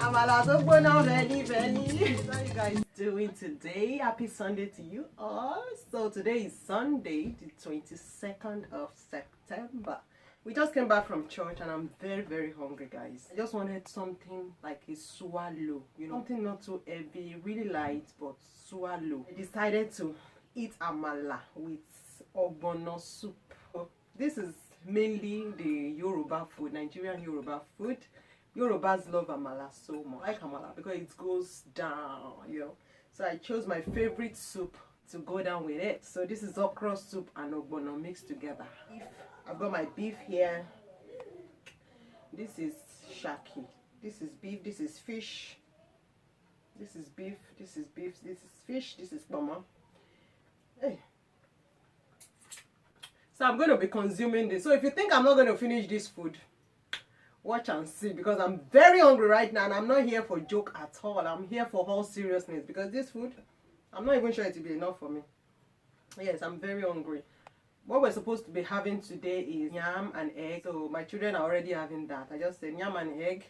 Amala so go now, ready. How are you guys doing today? Happy Sunday to you all. So today is Sunday, the 22nd of September. We just came back from church and I'm very hungry, guys. I just wanted something like a swallow, you know, something not too heavy, really light, but swallow. I decided to eat amala with ogbono soup. This is mainly the Yoruba food, Nigerian Yoruba food. Yorubas love amala so much. I like amala because it goes down, you know. So I chose my favorite soup to go down with it. So this is okra soup and ogbono mixed together. I've got my beef here. This is shaki. This is beef. This is fish. This is beef. This is beef. This is fish. This is mama. Hey. So I'm going to be consuming this. So if you think I'm not going to finish this food, watch and see, because I'm very hungry right now and I'm not here for joke at all. I'm here for all seriousness because this food, I'm not even sure it will be enough for me. Yes, I'm very hungry. What we're supposed to be having today is yam and egg. So my children are already having that. I just said yam and egg.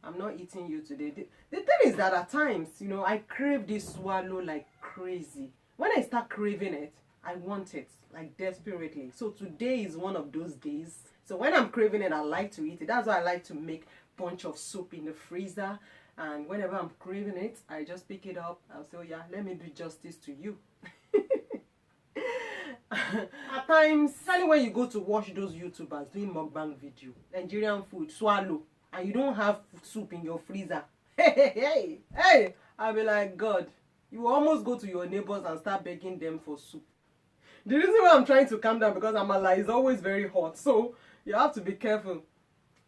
I'm not eating you today. The thing is that at times, you know, I crave this swallow like crazy. When I start craving it, I want it like desperately. So today is one of those days. So when I'm craving it, I like to eat it. That's why I like to make a bunch of soup in the freezer. And whenever I'm craving it, I just pick it up. I'll say, oh yeah, let me do justice to you. At times, especially when you go to watch those YouTubers doing mukbang video, Nigerian food, swallow, and you don't have soup in your freezer. Hey, I'll be like, God, you almost go to your neighbors and start begging them for soup. The reason why I'm trying to calm down because amala is always very hot, so you have to be careful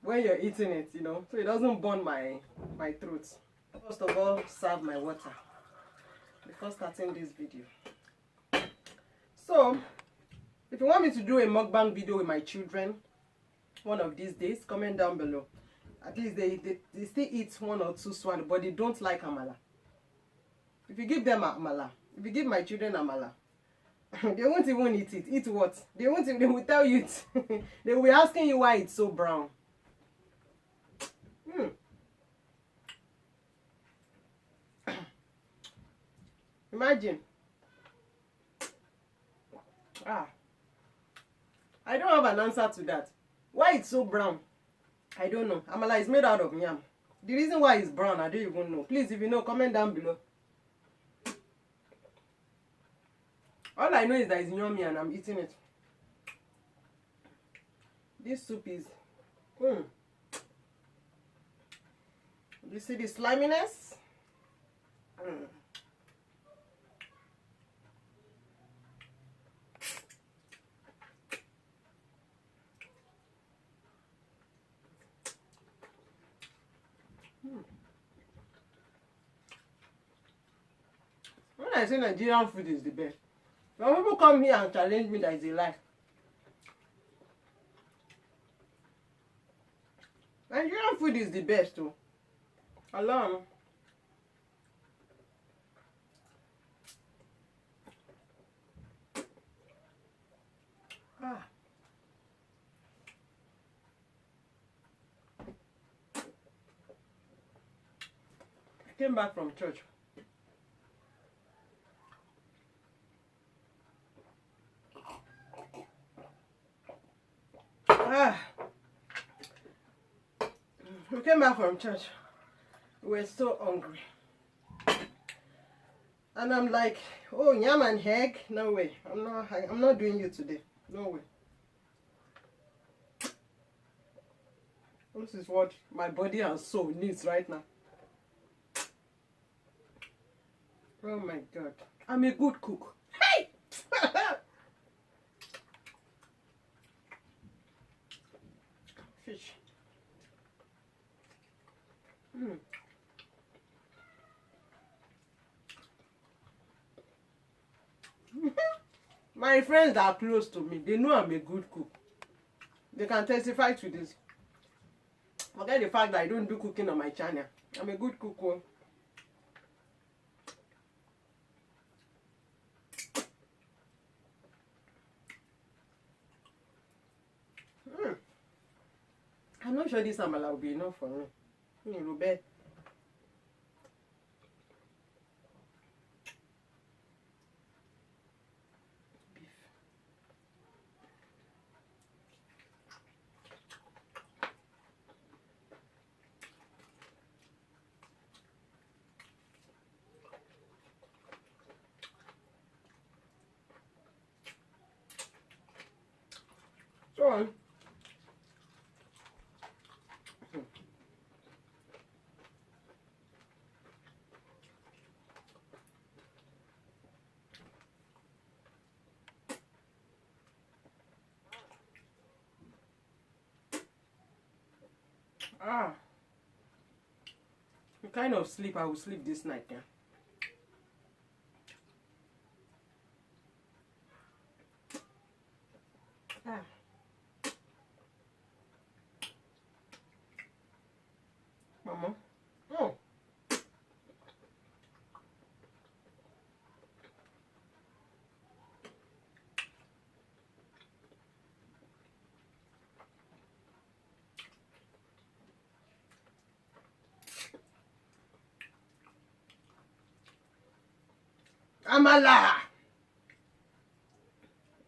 when you're eating it, you know, so it doesn't burn my throat. First of all, serve my water before starting this video. So, if you want me to do a mukbang video with my children one of these days, comment down below. At least they still eat one or two swallow, but they don't like amala. If you give them amala, if you give my children amala, they won't even eat it. Eat what? They will tell you it. They will be asking you why it's so brown. Imagine. I don't have an answer to that. Why it's so brown? I don't know. Amala is made out of yam. The reason why it's brown, I don't even know. Please, if you know, comment down below. All I know is that it's yummy and I'm eating it. This soup is... You see the sliminess? When I say Nigerian food is the best, when people come here and challenge me, that is a lie. Nigerian food is the best too. Allah. I came back from church. We came back from church. We were so hungry. And I'm like, oh, yam and egg? No way. I'm not doing you today. No way. This is what my body and soul needs right now. Oh my God. I'm a good cook. Hey! Fish. My friends that are close to me, they know I'm a good cook. They can testify to this. Forget the fact that I don't do cooking on my channel. I'm a good cook. I'm not sure this amala will be enough for me. Ah, the kind of sleep I will sleep this night, yeah. Ah. Mama. Oh. Amala.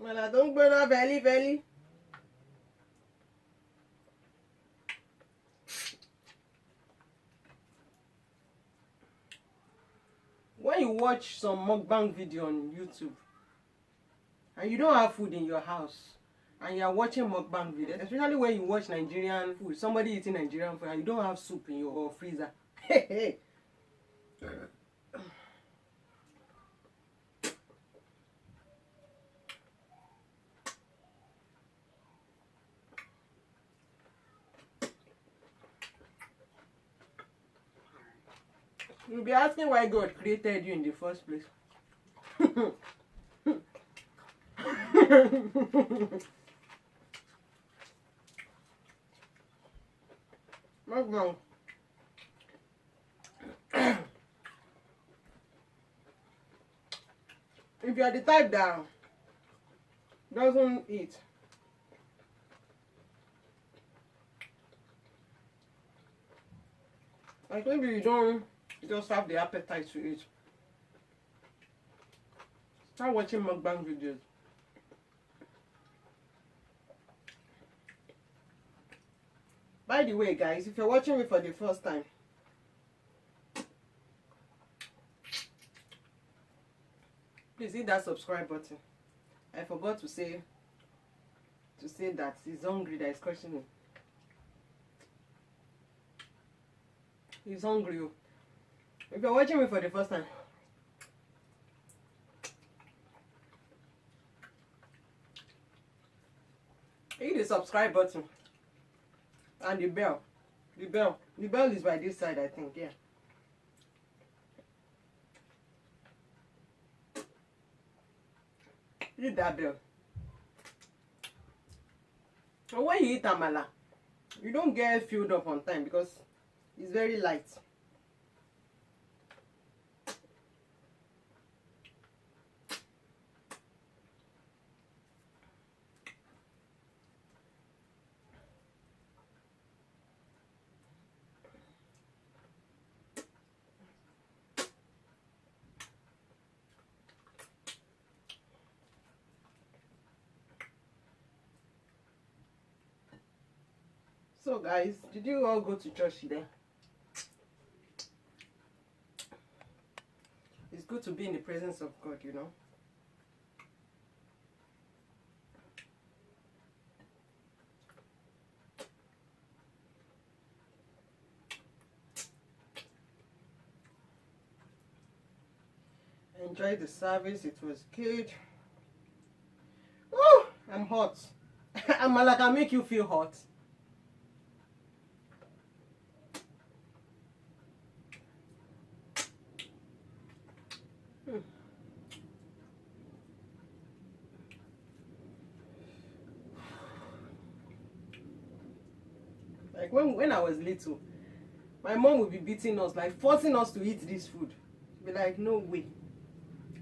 Amala, don't burn her belly. When you watch some mukbang video on YouTube and you don't have food in your house and you are watching mukbang video, especially when you watch Nigerian food, somebody eating Nigerian food and you don't have soup in your freezer. You'll be asking why God created you in the first place. Mukbang. If you are the type that doesn't eat, like maybe you don't just have the appetite to eat, start watching mukbang videos. By the way, guys, if you're watching me for the first time, please hit that subscribe button. I forgot to say that he's hungry, that is questioning. He's hungry. If you're watching me for the first time, hit the subscribe button and the bell. The bell is by this side, I think. Yeah. Hit that bell. And when you eat amala, you don't get filled up on time because it's very light. So guys, did you all go to church today? It's good to be in the presence of God, you know. I enjoyed the service, it was good. Oh, I'm hot. Amala can make you feel hot. Like when I was little, my mom would be beating us, like forcing us to eat this food. Be like, no way.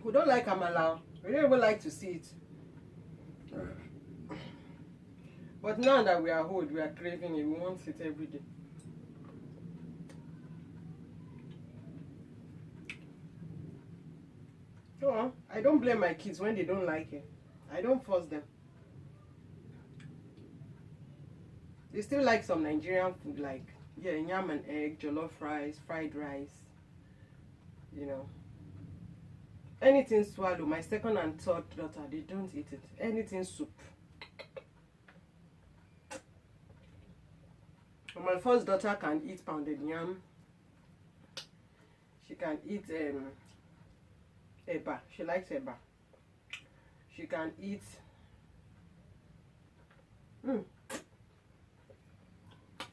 We don't like amala. We don't even like to see it. But now that we are old, we are craving it. We want it every day. So I don't blame my kids when they don't like it. I don't force them. They still like some Nigerian food, like yam and egg, jollof rice, fried rice, you know. Anything swallow. My second and third daughter, they don't eat it. Anything soup. And my first daughter can eat pounded yam. She can eat eba. She likes eba. She can eat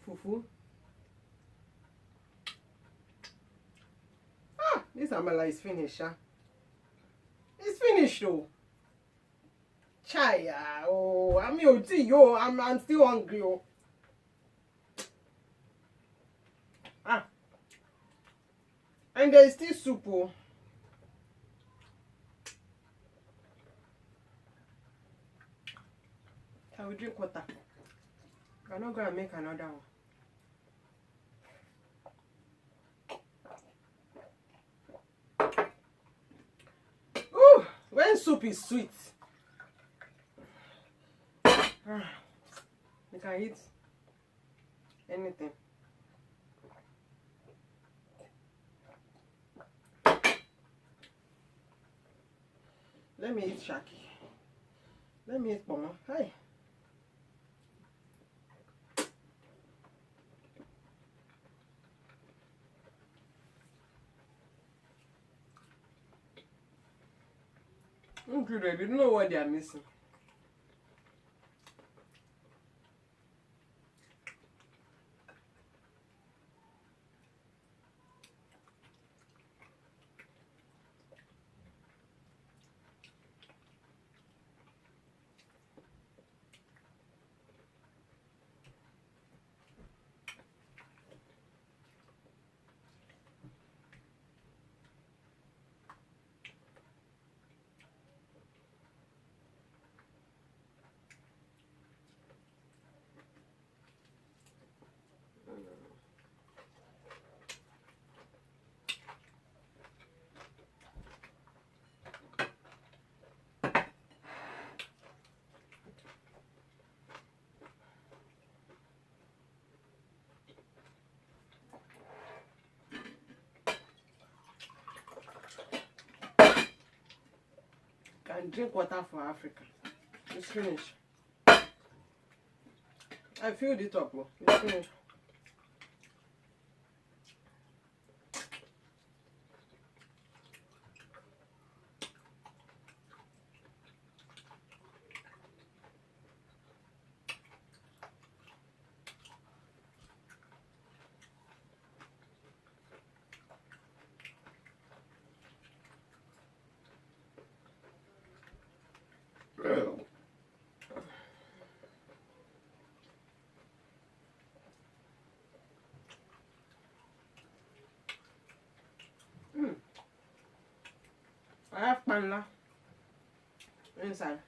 fufu. this amala is finished, huh? It's finished though. Chai, oh, I'm yo, I'm still hungry, oh. Ah, and there is still soup, oh. I will drink water. I'm not gonna make another one. Ooh, when soup is sweet, you can eat anything. Let me eat shaki. Let me eat pomo. Hi. They don't know what they are missing. Can drink water for Africa. It's finished. I filled it up. It's finished. I have panla inside.